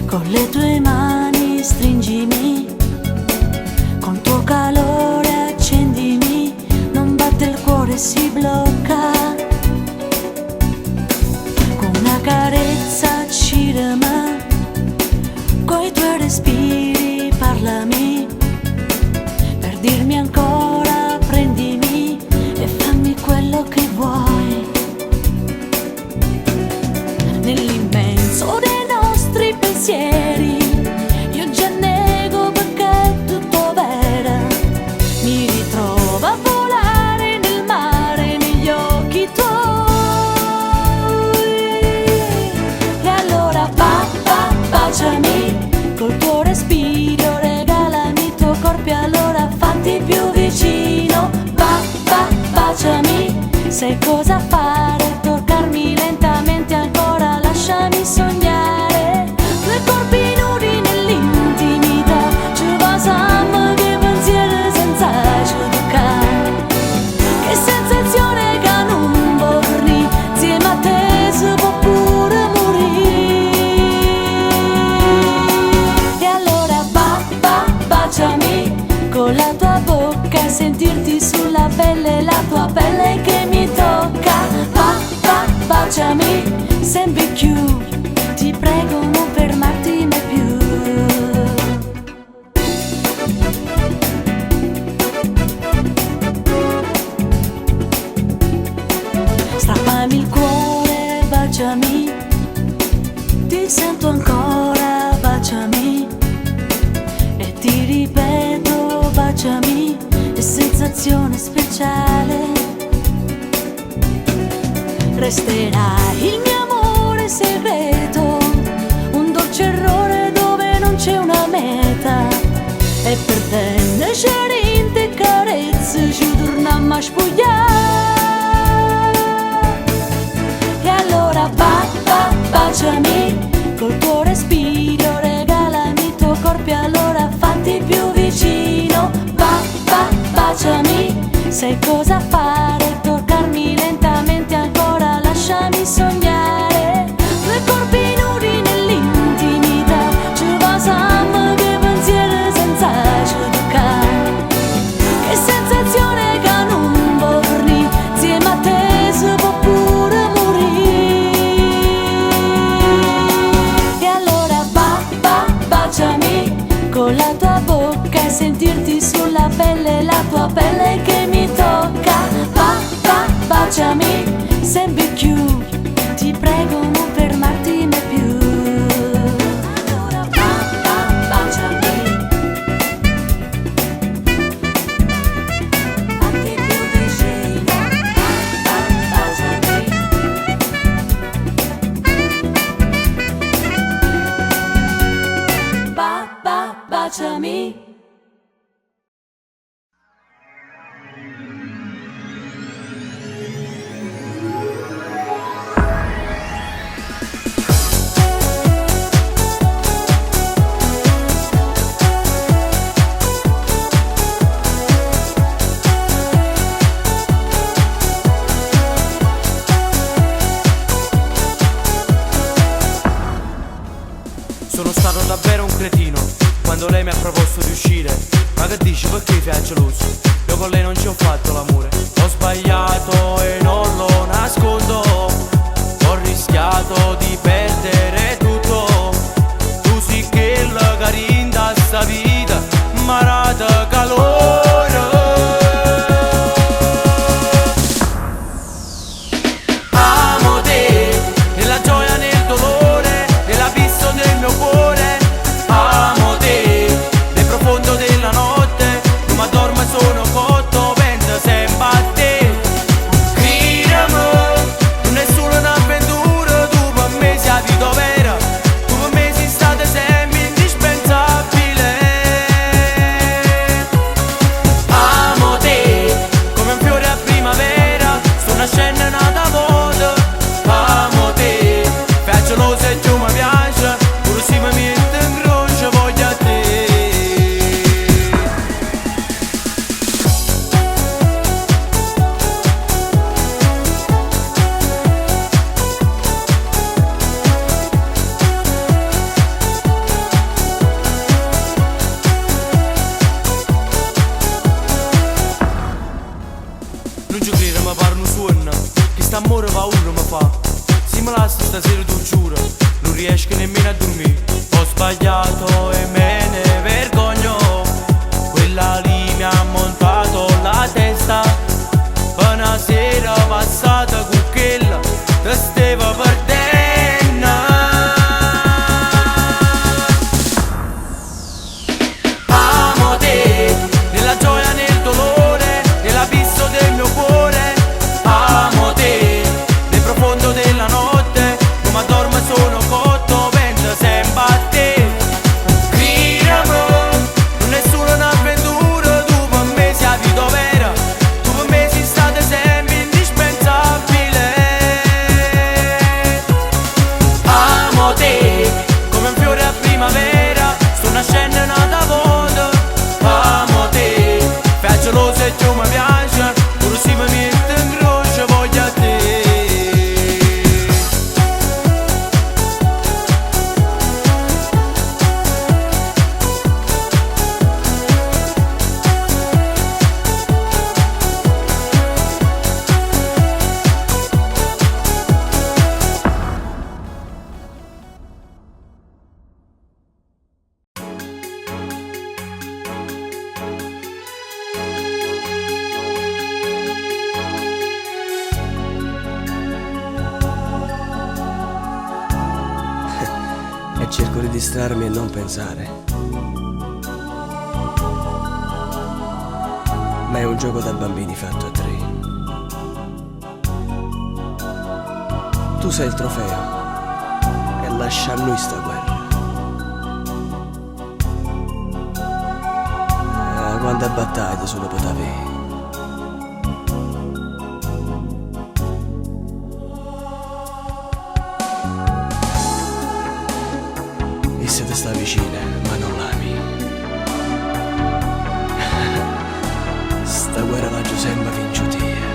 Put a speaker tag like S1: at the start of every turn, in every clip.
S1: Con le tue mani stringimi, con tuo calore accendimi, non batte il cuore, si blocca. Con una carezza accirama, coi tuoi respiri parlami, per dirmi ancora prendimi e fammi quello che vuoi. Nell'immenso dei nostri pensieri io già nego perché è tutto vera. Mi ritrovo a volare nel mare negli occhi tuoi. E allora baciami col tuo respiro, regalami il tuo corpo e allora fatti più vicino. Baciami, sai cosa fare, toccarmi lentamente ancora, lasciami sognare. Due corpi nudi nell'intimità, ci basam che pensieri senza giudicare. Che sensazione che non vorrei, insieme a te si può pure morire. E allora baciami con la tua bocca, sentirti sulla pelle, la tua pelle che mi tocca. Baciami sempre più, ti prego non fermarti mai più. Strappami il cuore, baciami, ti sento ancora, baciami, e ti ripeto, baciami, è sensazione speciale. Resterai il mio amore segreto, un dolce errore dove non c'è una meta. E per te nascerinte carezze ci torniamo a spogliare. E allora baciami col tuo respiro, regalami il tuo corpo e allora fatti più vicino. Baciami, sai cosa fare, toccarmi lentamente ancora, lasciami sognare. Due corpi nudi nell'intimità, ci basam che pensieri senza giudicare. Che sensazione che non vorrei, insieme a te si può pure morire. E allora baciami con la tua bocca, sentirti sulla pelle, la tua pelle che mi tocca. Baciami sempre più, ti prego non fermarti mai più. Allora baciami, fatti più vicino. Baciami, baciami.
S2: Sono stato davvero un cretino quando lei mi ha proposto di uscire. Ma che dici, perché sei geloso? Io con lei non ci ho fatto l'amore. Ho sbagliato e non lo nascondo. Ho rischiato di perdere tutto. Tu sì che la carinda sta vita, marata calore. Amo te, nella gioia, nel dolore, nell'abisso del mio cuore. Amo te, nel profondo della notte, non mi dormo e sono cotto, penso sempre a te. Credimi, non è solo un'avventura, tu per me sei la vita vera, tu per me sei stata sempre indispensabile. Amo te, come un fiore a primavera, sto nascendo nata moda. Amo te, fai gelosa e giù mi piace, pure se mi mette in croce voglio a te. Non ci credo, mi pare un suono, che sta amore paura mi fa. Se mi lasci stasera tu giuro, non riesco nemmeno a dormire. Ho sbagliato e me ne vergogno, quella lì mi ha montato la testa. Una sera passata con quella, te stavo perdendo. Amo te, nella gioia, nel dolore, nell'abisso del mio cuore. Amo te, nel profondo della notte, non mi dormo e sono cotto, penso sempre a te. Credimi, non è solo un'avventura, tu per me sei la vita vera, tu per me sei stata sempre indispensabile. Amo te, come un fiore a primavera, sto nascendo nata moda. Amo te, fai gelosa e giù mi piace, pure se mi mette in croce voglio a te.
S3: E cerco di distrarmi e non pensare. Ma è un gioco da bambini fatto a tre. Tu sei il trofeo e lascia a noi sta guerra. Quante battaglie solo potevi. E se te sta vicina, ma non l'ami. Sta guerra la Giuseppe vinciutia.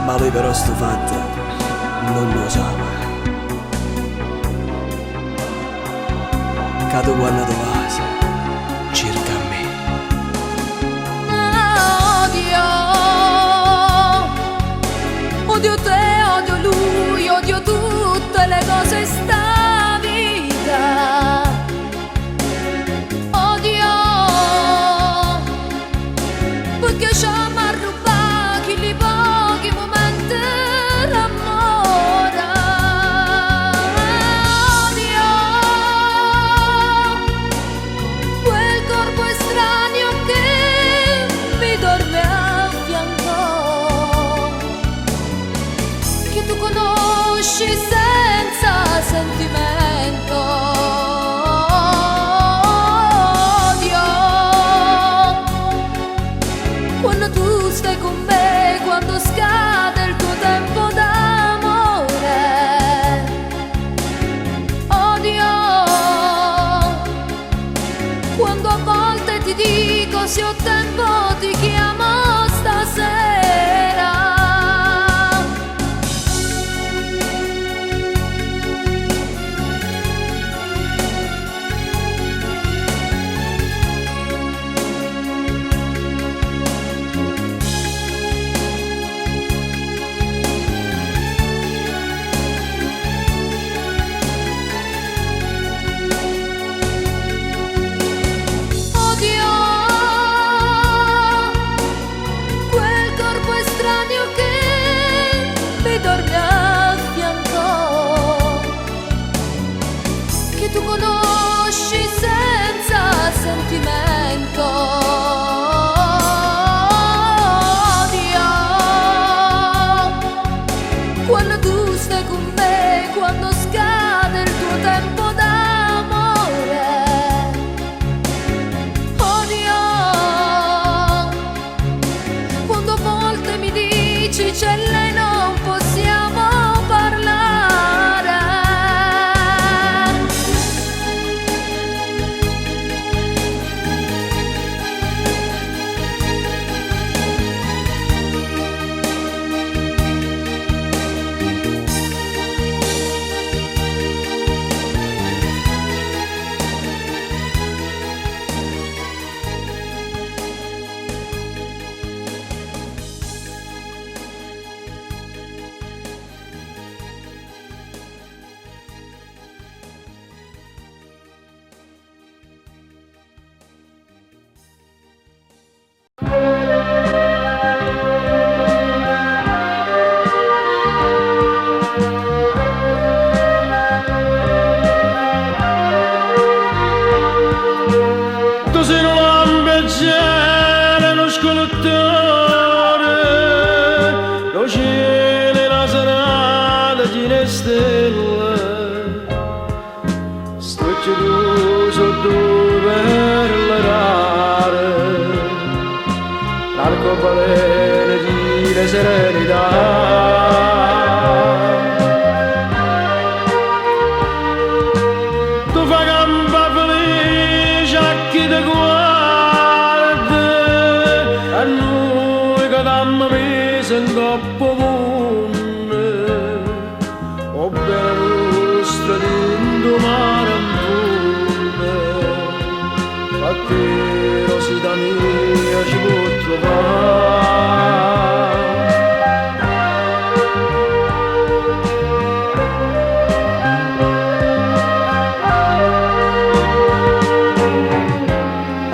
S3: Ma lui però sto fatto non lo usava. Cado quando tu vas, circa a me.
S1: Odio te, odio lui, odio tutte le cose sta vita. Odio perché ci ha rubato i pochi momenti d'amore. Odio quel corpo estraneo che mi dorme a fianco, che tu conosci senza sentimento. Odio quando tu stai con me, quando scade il tuo tempo d'amore. Odio quando a volte ti dico se ho tempo ti chiamo stasera. quando tu stai con me, quando scade il tuo tempo d'amore. Odio quando a volte mi dici c'è lei, non possiamo parlare.
S2: Tu sei un lampiangere, uno scultore, lo cielo e la serata piena di stelle, sto tu sotto per l'orare, l'arcobaleno di la serenità. Tu fai gamba felice a chi ti guarda, a noi che t'hanno messo in coppa vonne, o bene nostra dentro mare in fonne, a te rosita mia ci può trovare.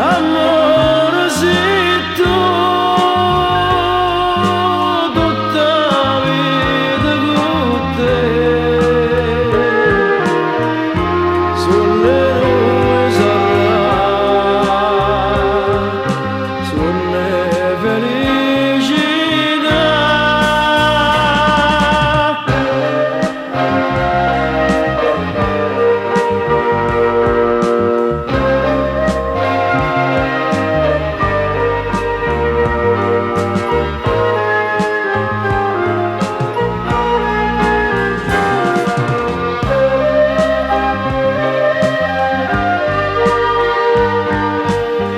S2: Amore, sei tu, tutta la vita con te, sulle noi sarà, sulle felicità.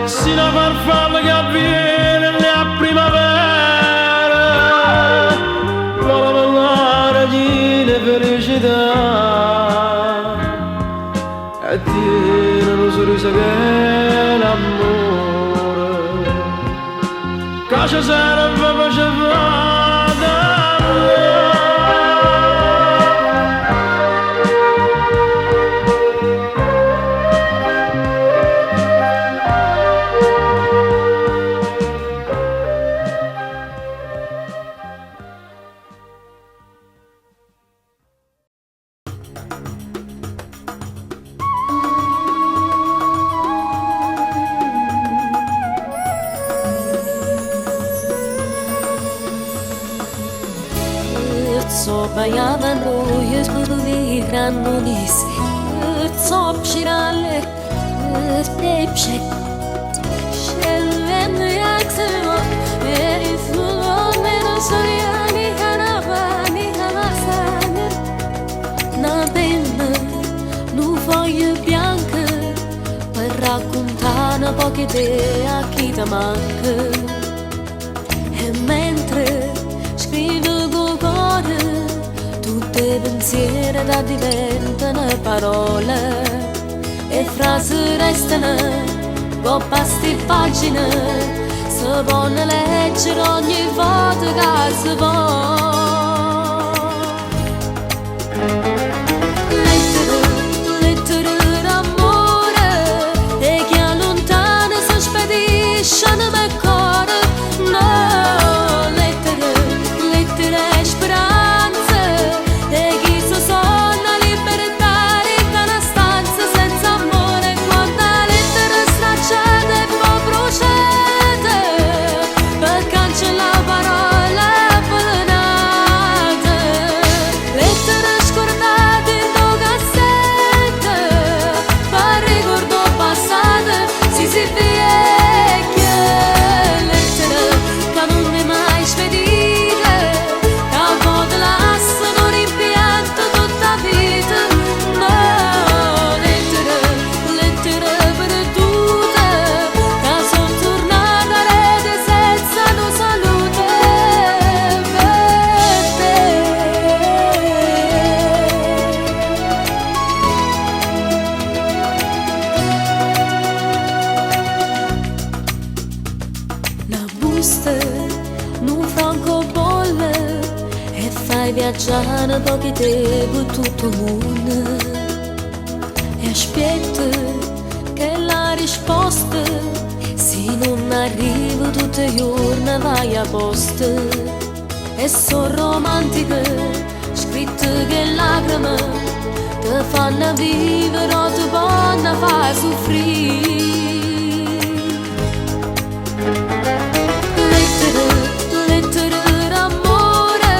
S2: Si una farfalla che avviene nella primavera, vuole parlare di felicità, e tiene un sorriso che è l'amore, che ci serve per ci fare.
S1: Co bajava noje zbudowi granulis, co pshirale, pepshe, shelven jak zło, meno soriani hanavani hanasane, na penna, nu foglie bianche, per raccontare poche idee a chi ti manca, e mentre scrivo con cuore, tutte pensieri da diventano parole, e frasi restano, con pasti pagine, si può leggere ogni volta che si vuole. Lettere d'amore, e che allontana si spediscono nel cuore, no, lettere speranze, e chi si sogna libertà ricca una stanza senza amore, quanta lettera stracciata e poi bruciata per cancellare parola velena. stai viaggiando pochi tempo tutto il mondo e aspetta che la risposta se non arriva tutti i giorni vai a posto e sono romantica scritte che lacrime ti fanno vivere o ti vanno far soffrire. Lettere d'amore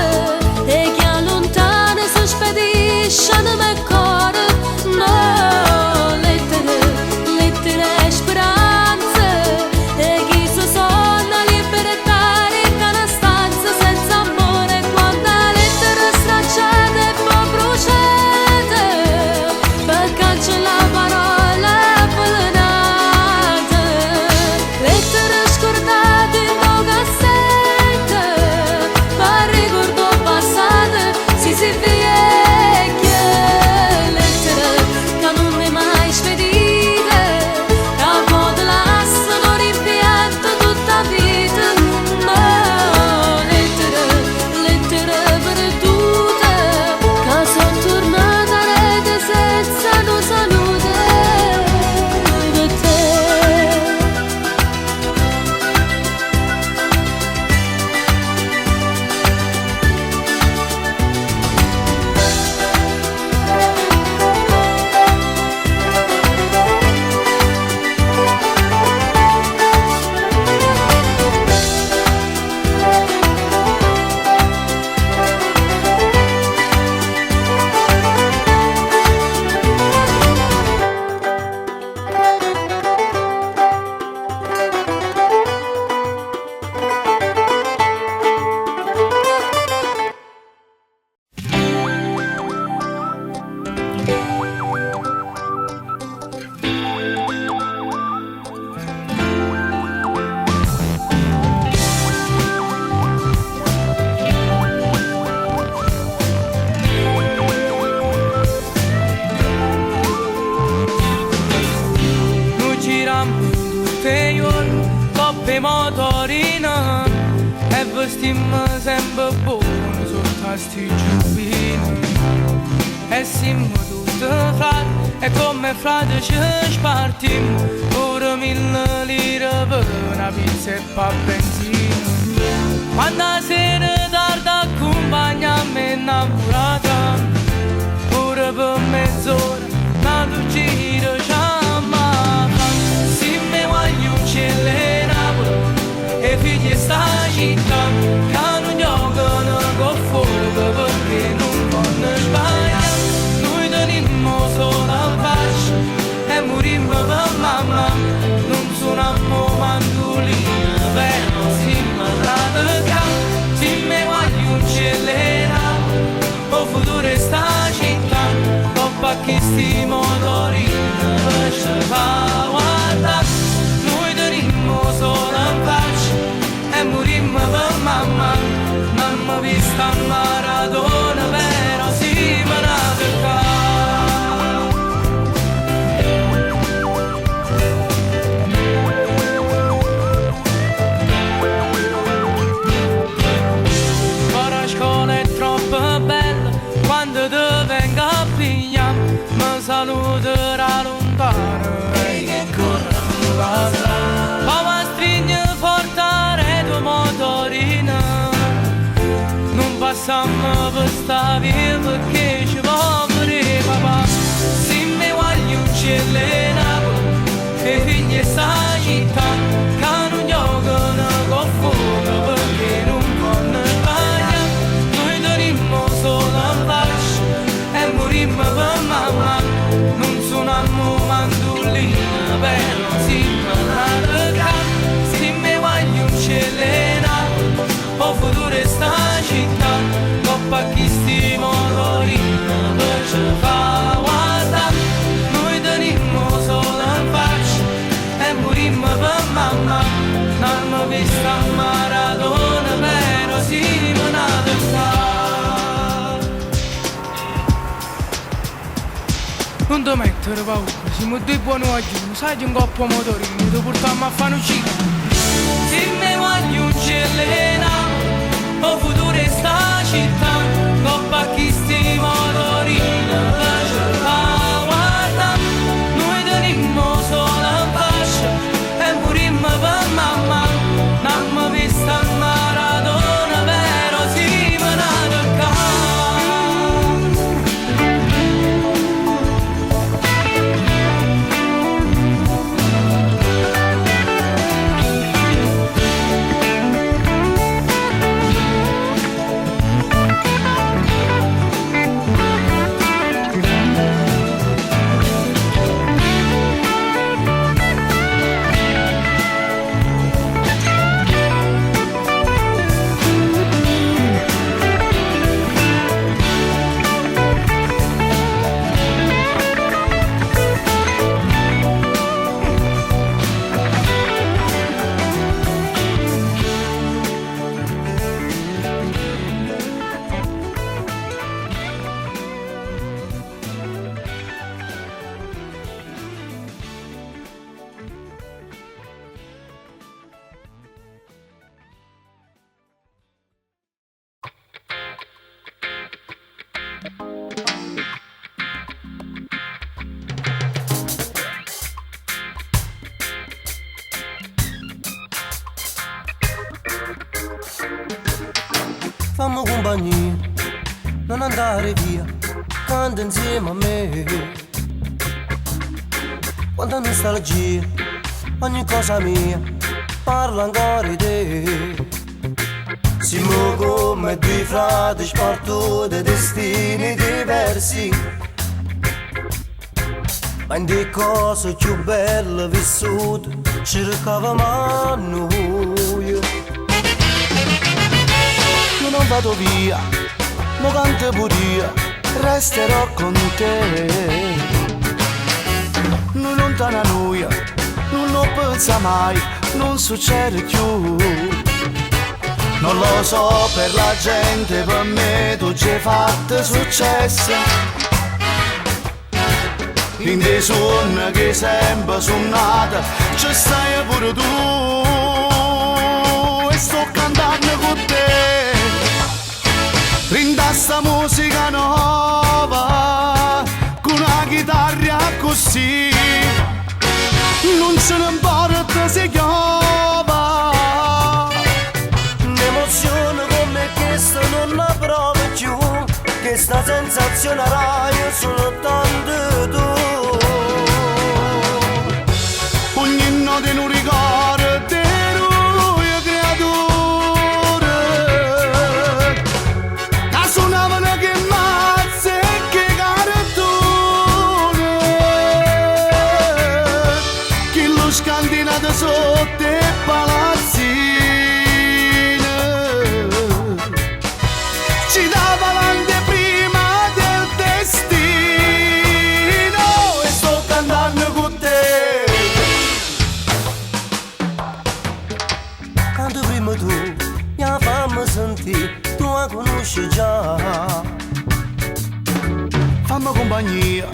S1: e che allontana si spediscono nel cuore. No, lettere speranze e chi si sono libertà ricca una stanza senza amore. Quando la lettera stracciata e poi bruciata per cancellare parola avvelenata, lettere scordate in un cassetto per ricordo passato si vecchia, lettere che non mi mai spedite che a volte lasciano rimpianto tutta vita. No, lettere perdute che sono tornate a rete senza no salute di te.
S2: Noi girammo tutte i giorni coppe motorine e vestimmo sempre buono sotto a sti giubbini e siamo tutti frati e come frati ci spartimmo ora 1000 lire per una pizza e pa benzina. Quando la sera tarda accompagniamo innamorata ora per mezz'ora nato giro ciamata si mi voglio uccellere Napoli e figli sta città che non giocano con fuoco perché non vanno sbagliare. Noi tenimmo solo a faccia e morimmo per mamma, non suonammo mandolina però siamo radicati. Si mi voglio uccellere Napoli o futuro sta città coppa che sti motori ci fa guardare. Noi tenimmo solo in faccia e morimmo per mamma, mamma vista a Maradona però si me la tocca. Ora scuola è troppo bella quando ti venga a pigliare mi saluterà lontano e che corrono la strada poi stringe forte a reto motorina non passiamo per sta via perché ci va pure papà. Se mi voglio uccellere Napoli e figli sta città che non giocano con fuoco perché non vanno sbagliare. Noi tenimmo solo in faccia e morimmo per mamma, non suonammo mandolina però si radicati. Se mi voglio uccellere Napoli o futuro sta città coppa chi sti motorina per ci fa guardare. Noi tenimmo solo in faccia e morimmo per mamma, non mi vista a Maradona però si me la tocca. Non ti mettere paura, siamo due buoni oggi, sai che un coppo motorino, ti portiamo a fare uscita. Se mi voglio uccellere o futuro sta città
S4: compagnia, non andare via, canta insieme a me. Quando nostalgia, ogni cosa mia, parla ancora di te. Siamo come due frati spartuti, destini diversi, ma in di cose più belle vissute cercavamo a noi. Io non vado via, ma canto pure io, resterò con te. Non lontana noi, non lo pensa mai, non succede più. Non lo so per la gente, per me tu ci hai fatto successo. In dei suoni che sempre suonata, ci stai pure tu. E sto cantando con te, rinda sta musica nuova, con una chitarra così, non se ne importa se chiova. Un'emozione come questa non la provo più, che sta sensazione rai soltanto tu. Ogni notte non ricordo di noi creature, che suonavano che mazze e che cartone, che lo scandinato sotto i palazzini ci dava l'anteprima del destino. E sto cantando con te. Quando prima tu mi fammi sentire, tu la conosci già. Fammi compagnia,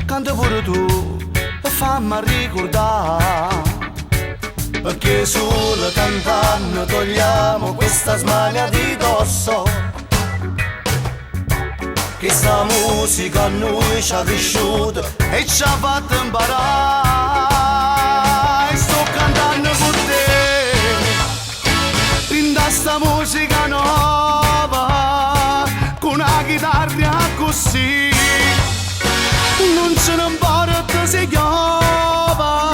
S4: canta pure tu e fammi ricordare, perché solo cantando togliamo questa smania di dosso, che sta musica a noi ci ha cresciuto e ci ha fatto imparare. E sto cantando con te, rinda sta musica nuova, con una chitarra così, non ce ne importa se chiova.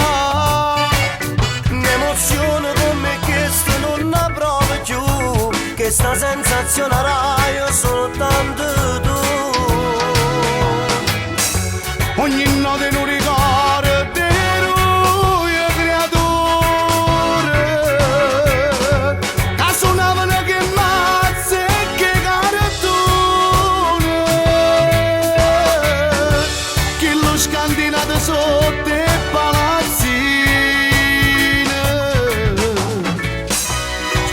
S4: Un'emozione come questa non la provo più, che sta sensazione rai soltanto tu. Ogni notte non ricordo di noi creature, che suonavano che mazze e che cartone, che lo scandinato sotto i palazzini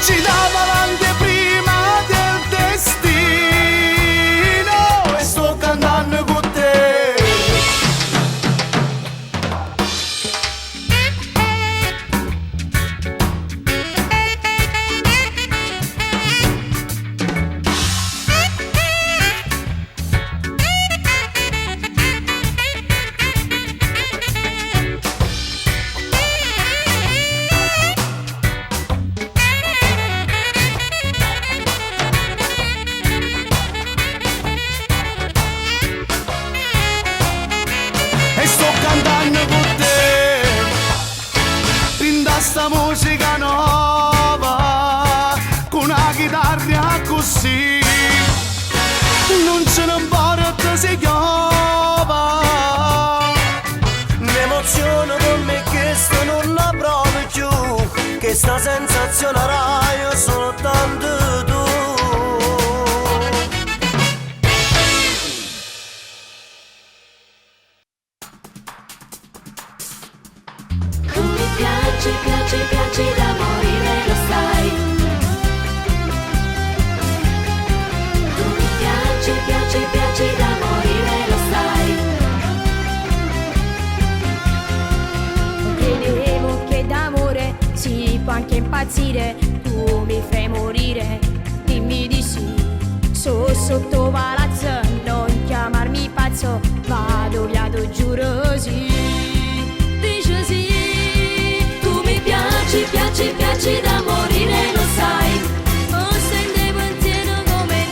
S4: ci dava l'anteprima del destino. E sto cantando con te. E sto cantando con te, rinda sta musica nuova, con una chitarra così, non ce ne importa se chiova. Un'emozione come questa non la provo più, che sta sensazione rai soltanto tu.
S1: Tu mi piaci, piaci, piaci da morire, lo sai. Tu mi piaci, piaci, piaci da morire, lo sai.
S5: Credevo che d'amore si può anche impazzire, tu mi fai morire, dimmi di sì. Sotto palazzo, non chiamarmi pazzo, vado via, tu giuro sì. Dice sì.
S1: Tu mi piaci, piaci, piaci da morire, lo sai.
S5: Oh, sei un pensiero come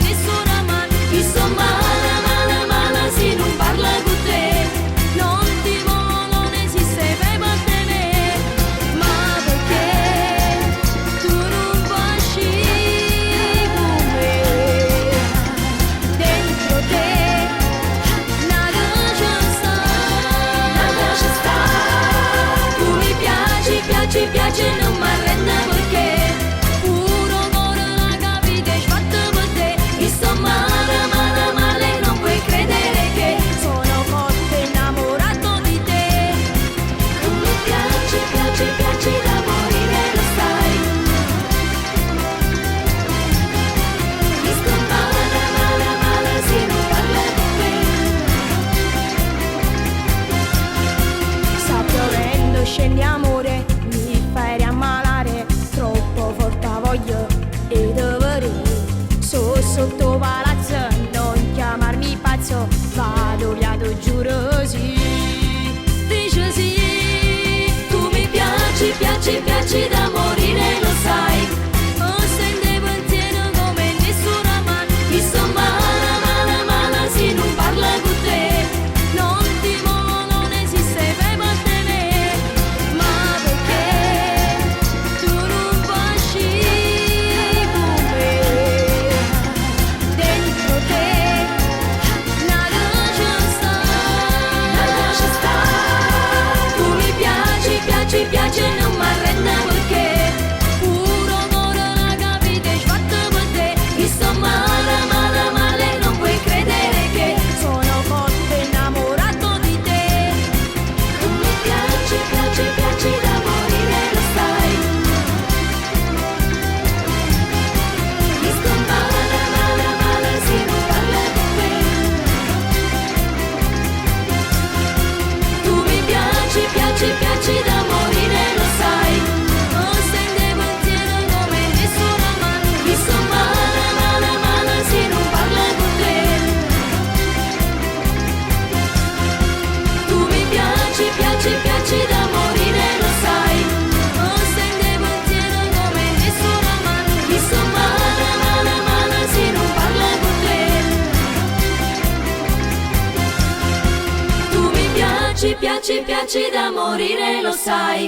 S5: pazzo, vado via, lo giuro sì. Dice sì, tu mi piaci, piaci, piaci da morire, lo sai. Oh, stende pensiero come nessuna mai. Mi sto male, male, male, se non parla con te. Non ti molo, non esiste per mantenere. Ma perché tu non passi con me? Dentro te nada ci sta. Tu mi piaci, piaci, piaci, non mi arrendo perché puro amore la capite sfatto per te. Mi sto male, male, male, non puoi credere che sono forte innamorato di te. Tu mi piaci, piaci, piaci da morire, lo sai. Mi sto male, male, male, se non parla con me. Tu mi piaci, piaci, piaci da morire, lo sai. Oh, stende pensiero come nessuna mai. Mi sto male, male, male, se non parla con te. Tu mi piaci, piaci, piaci da morire, lo sai. Oh, stende pensiero come nessuna mai. Mi sto male, male, male, se non parla con te. Tu mi piaci, piaci, piaci da morire, lo sai.